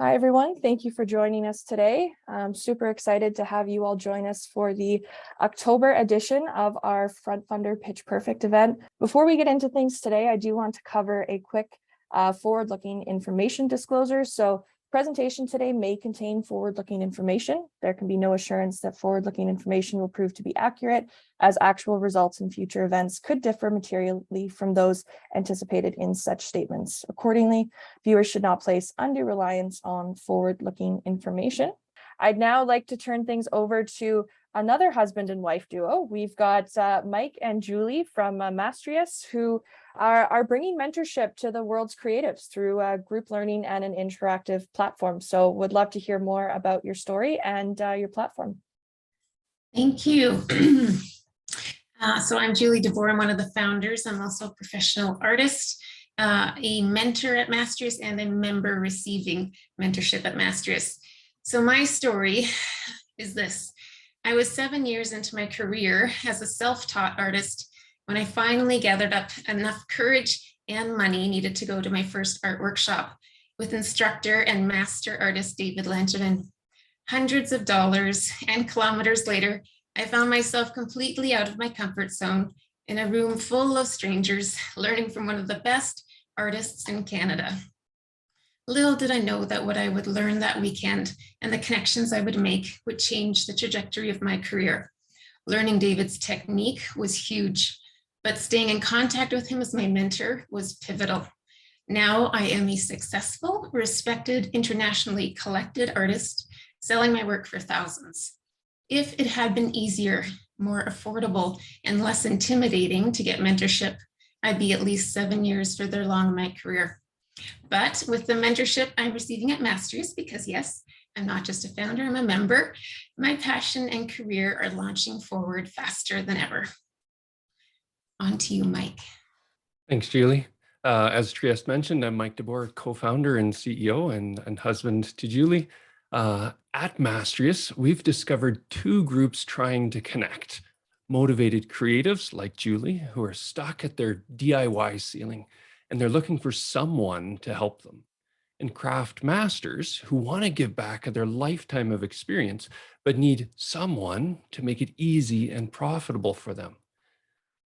Hi, everyone. Thank you for joining us today. I'm super excited to have you all join us for the October edition of our FrontFundr Pitch Perfect event. Before we get into things today, I do want to cover a quick forward-looking information disclosure. So presentation today may contain forward-looking information. There can be no assurance that forward-looking information will prove to be accurate, as actual results in future events could differ materially from those anticipated in such statements. Accordingly, viewers should not place undue reliance on forward-looking information. I'd now like to turn things over to another husband and wife duo. We've got Mike and Julie from Mastrius, who are bringing mentorship to the world's creatives through group learning and an interactive platform. So would love to hear more about your story and your platform. Thank you. So I'm Julie DeVore. I'm one of the founders. I'm also a professional artist, a mentor at Mastrius, and a member receiving mentorship at Mastrius. So my story is this. I was 7 years into my career as a self-taught artist when I finally gathered up enough courage and money needed to go to my first art workshop with instructor and master artist David Langevin. Hundreds of dollars and kilometers later, I found myself completely out of my comfort zone in a room full of strangers, learning from one of the best artists in Canada. Little did I know that what I would learn that weekend and the connections I would make would change the trajectory of my career. Learning David's technique was huge, but staying in contact with him as my mentor was pivotal. Now I am a successful, respected, internationally collected artist, selling my work for thousands. If it had been easier, more affordable, and less intimidating to get mentorship, I'd be at least 7 years further along in my career. But with the mentorship I'm receiving at Mastrius, because yes, I'm not just a founder, I'm a member, my passion and career are launching forward faster than ever. On to you, Mike. Thanks, Julie. As Trieste mentioned, I'm Mike DeBoer, co-founder and CEO and husband to Julie. At Mastrius, we've discovered two groups trying to connect. Motivated creatives like Julie, who are stuck at their DIY ceiling, and they're looking for someone to help them. And craft masters who want to give back their lifetime of experience, but need someone to make it easy and profitable for them.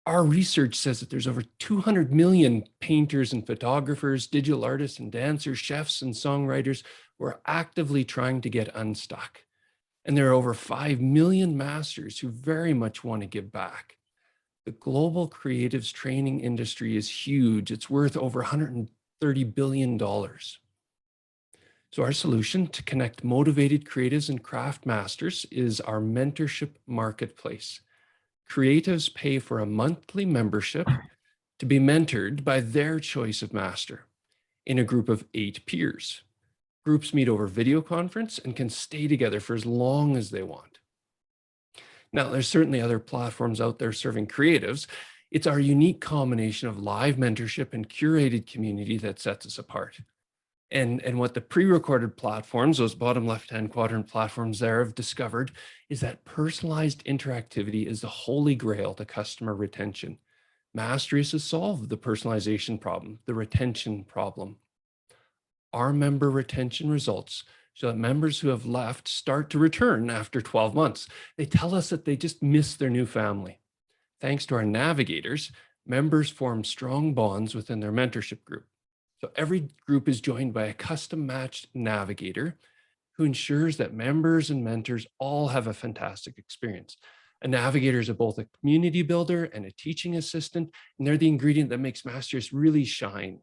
Our research says that there's over 200 million painters and photographers, digital artists and dancers, chefs and songwriters who are actively trying to get unstuck. And there are over 5 million masters who very much want to give back. The global creatives training industry is huge. It's worth over $130 billion. So our solution to connect motivated creatives and craft masters is our mentorship marketplace. Creatives pay for a monthly membership to be mentored by their choice of master in a group of 8 peers. Groups meet over video conference and can stay together for as long as they want. Now, there's certainly other platforms out there serving creatives. It's our unique combination of live mentorship and curated community that sets us apart. And what the pre-recorded platforms, those bottom left-hand quadrant platforms there, have discovered is that personalized interactivity is the holy grail to customer retention. Mastrius has solved the personalization problem, the retention problem. Our member retention results show that members who have left start to return after 12 months. They tell us that they just miss their new family. Thanks to our navigators, members form strong bonds within their mentorship group. So every group is joined by a custom matched navigator who ensures that members and mentors all have a fantastic experience. A navigator is both a community builder and a teaching assistant, and they're the ingredient that makes Mastrius really shine.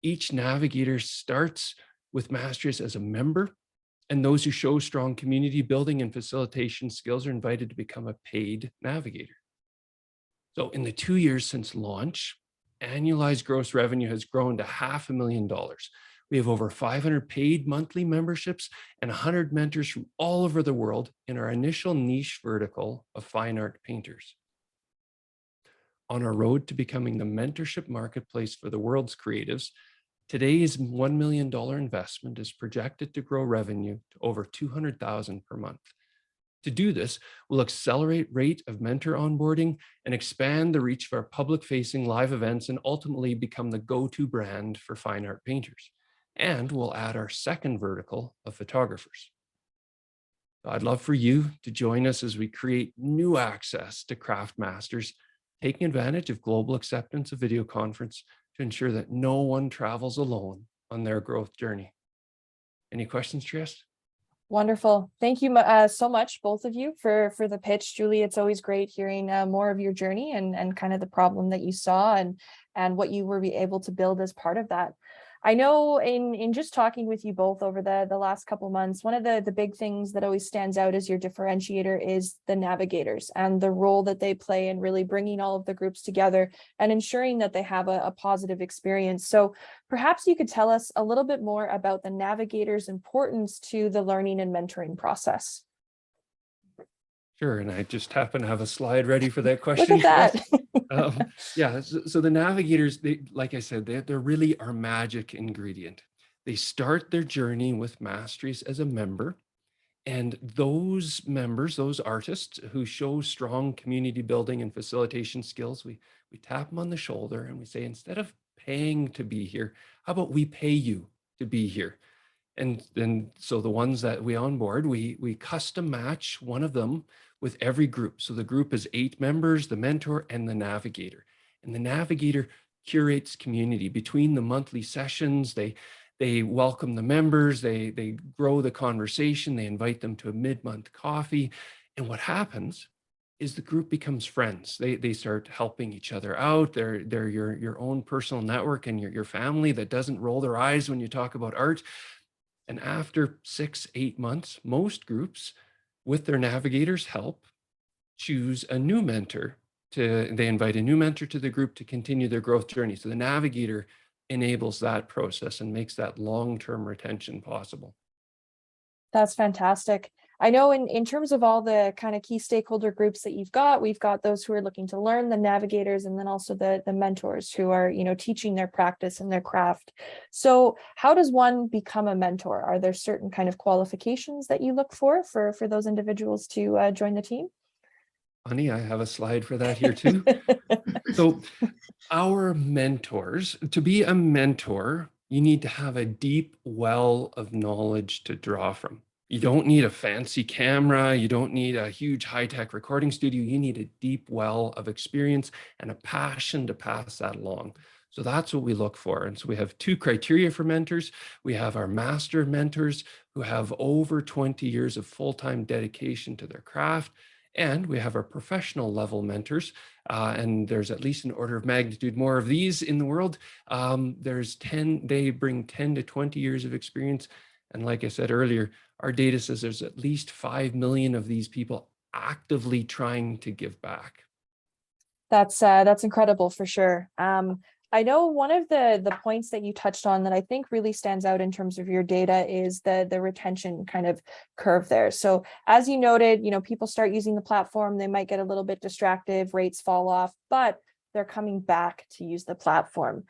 Each navigator starts with Mastrius as a member, and those who show strong community building and facilitation skills are invited to become a paid navigator. So in the 2 years since launch, annualized gross revenue has grown to $500,000. We have over 500 paid monthly memberships and 100 mentors from all over the world in our initial niche vertical of fine art painters. On our road to becoming the mentorship marketplace for the world's creatives, today's $1 million investment is projected to grow revenue to over $200,000 per month. To do this, we'll accelerate rate of mentor onboarding and expand the reach of our public-facing live events and ultimately become the go-to brand for fine art painters. and we'll add our second vertical of photographers. I'd love for you to join us as we create new access to craft masters, taking advantage of global acceptance of video conference to ensure that no one travels alone on their growth journey. Any questions, Trieste? Wonderful. Thank you so much, both of you, for the pitch. Julie, it's always great hearing more of your journey and kind of the problem that you saw and what you were able to build as part of that. I know in just talking with you both over the last couple months, one of the big things that always stands out as your differentiator is the navigators and the role that they play in really bringing all of the groups together and ensuring that they have a positive experience. So perhaps you could tell us a little bit more about the navigators' importance to the learning and mentoring process. Sure, and I just happen to have a slide ready for that question. Look at that. Yeah, so the navigators, like I said, they're really our magic ingredient. They start their journey with Mastrius as a member, and those members, those artists who show strong community building and facilitation skills, we tap them on the shoulder and we say, instead of paying to be here, how about we pay you to be here? And then, so the ones that we onboard, we custom match one of them with every group. So the group is 8 members, the mentor and the navigator. And the navigator curates community between the monthly sessions. They welcome the members, they grow the conversation, they invite them to a mid-month coffee. And what happens is the group becomes friends. They start helping each other out. They're your own personal network and your family that doesn't roll their eyes when you talk about art. And after 6-8 months, most groups, with their navigators' help, choose a new mentor. They invite a new mentor to the group to continue their growth journey. So the navigator enables that process and makes that long-term retention possible. That's fantastic. I know in terms of all the kind of key stakeholder groups that we've got those who are looking to learn, the navigators, and then also the mentors who are, teaching their practice and their craft. So how does one become a mentor? Are there certain kind of qualifications that you look for those individuals to join the team? Honey, I have a slide for that here too. So our mentors, to be a mentor, you need to have a deep well of knowledge to draw from. You don't need a fancy camera. You don't need a huge high-tech recording studio. You need a deep well of experience and a passion to pass that along. So that's what we look for. And so we have 2 criteria for mentors. We have our master mentors who have over 20 years of full-time dedication to their craft. And we have our professional level mentors, and there's at least an order of magnitude more of these in the world. They bring 10 to 20 years of experience. And like I said earlier, our data says there's at least 5 million of these people actively trying to give back. That's incredible for sure. I know one of the points that you touched on that I think really stands out in terms of your data is the retention kind of curve there. So as you noted, people start using the platform, they might get a little bit distracted, rates fall off, but they're coming back to use the platform.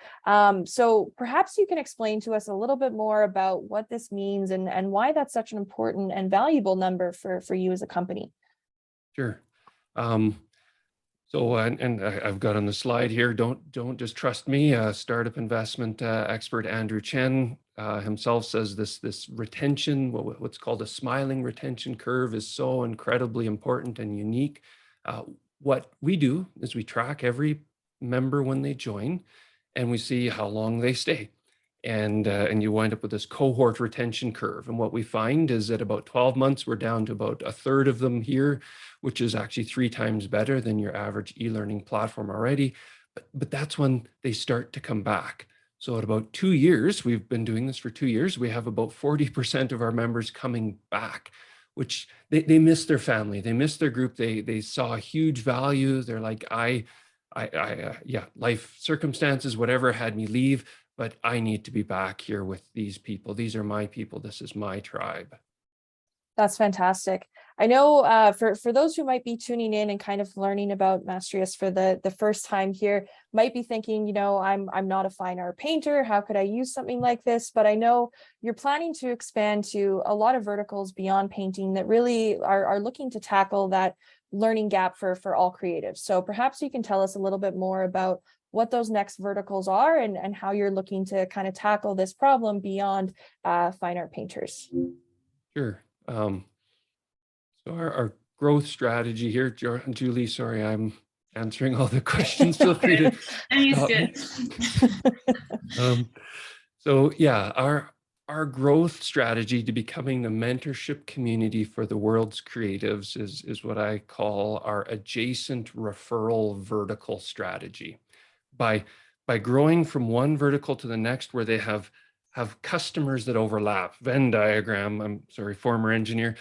So perhaps you can explain to us a little bit more about what this means and why that's such an important and valuable number for you as a company. Sure. So, and I've got on the slide here, don't just trust me. Startup investment expert Andrew Chen himself says this retention, what's called a smiling retention curve, is so incredibly important and unique. What we do is we track every member when they join, and we see how long they stay. And you wind up with this cohort retention curve. And what we find is at about 12 months, we're down to about a third of them here, which is actually 3 times better than your average e-learning platform already. But that's when they start to come back. So at about 2 years, we've been doing this for 2 years, we have about 40% of our members coming back, which they miss their family, they miss their group, they saw a huge value. They're like, yeah, life circumstances, whatever had me leave, but I need to be back here with these people. These are my people. This is my tribe. That's fantastic. I know for those who might be tuning in and kind of learning about Mastrius for the first time here, might be thinking, I'm not a fine art painter. How could I use something like this? But I know you're planning to expand to a lot of verticals beyond painting that really are looking to tackle that learning gap for all creatives. So perhaps you can tell us a little bit more about what those next verticals are and how you're looking to kind of tackle this problem beyond fine art painters. Sure. So our growth strategy here, Julie, sorry, I'm answering all the questions. Feel free to I'm used stop to me. So yeah, our growth strategy to becoming the mentorship community for the world's creatives is what I call our adjacent referral vertical strategy. By growing from one vertical to the next where they have customers that overlap, Venn diagram, I'm sorry, former engineer,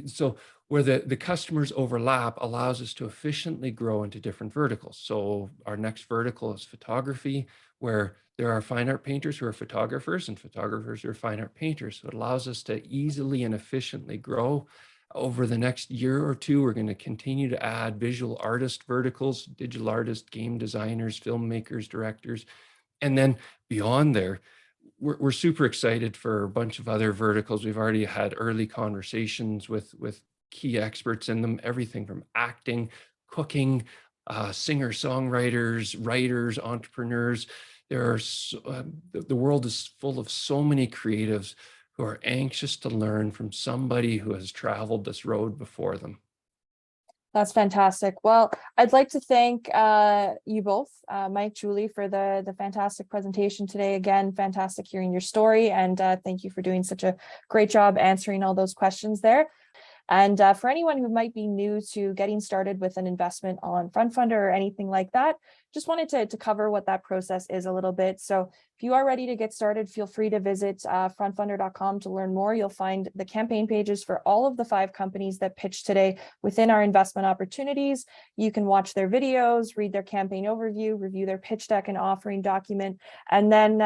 so where the customers overlap allows us to efficiently grow into different verticals. So our next vertical is photography, where there are fine art painters who are photographers and photographers who are fine art painters. So it allows us to easily and efficiently grow. Over the next year or two, we're going to continue to add visual artist verticals, digital artists, game designers, filmmakers, directors. And then beyond there, we're super excited for a bunch of other verticals. We've already had early conversations with key experts in them, everything from acting, cooking, singer-songwriters, writers, entrepreneurs. There are the world is full of so many creatives who are anxious to learn from somebody who has traveled this road before them. That's fantastic. Well, I'd like to thank you both, Mike, Julie, for the fantastic presentation today. Again, fantastic hearing your story, and thank you for doing such a great job answering all those questions there. And for anyone who might be new to getting started with an investment on FrontFundr or anything like that, just wanted to cover what that process is a little bit. So if you are ready to get started, feel free to visit frontfundr.com to learn more. You'll find the campaign pages for all of the 5 companies that pitched today within our investment opportunities. You can watch their videos, read their campaign overview, review their pitch deck and offering document. And then,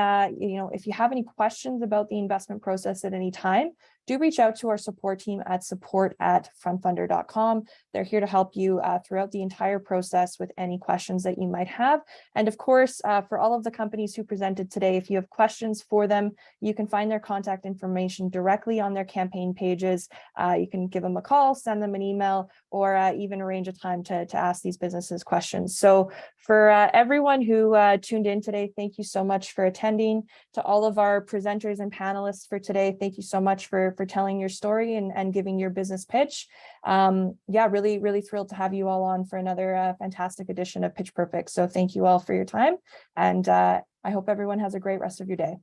if you have any questions about the investment process at any time, do reach out to our support team at support@frontfundr.com. They're here to help you throughout the entire process with any questions that you might have. And of course, for all of the companies who presented today, if you have questions for them, you can find their contact information directly on their campaign pages. You can give them a call, send them an email, or even arrange a time to ask these businesses questions. So for everyone who tuned in today, thank you so much for attending. To all of our presenters and panelists for today, thank you so much for telling your story and giving your business pitch. Yeah, really thrilled to have you all on for another fantastic edition of Pitch Perfect. So thank you all for your time, and I hope everyone has a great rest of your day.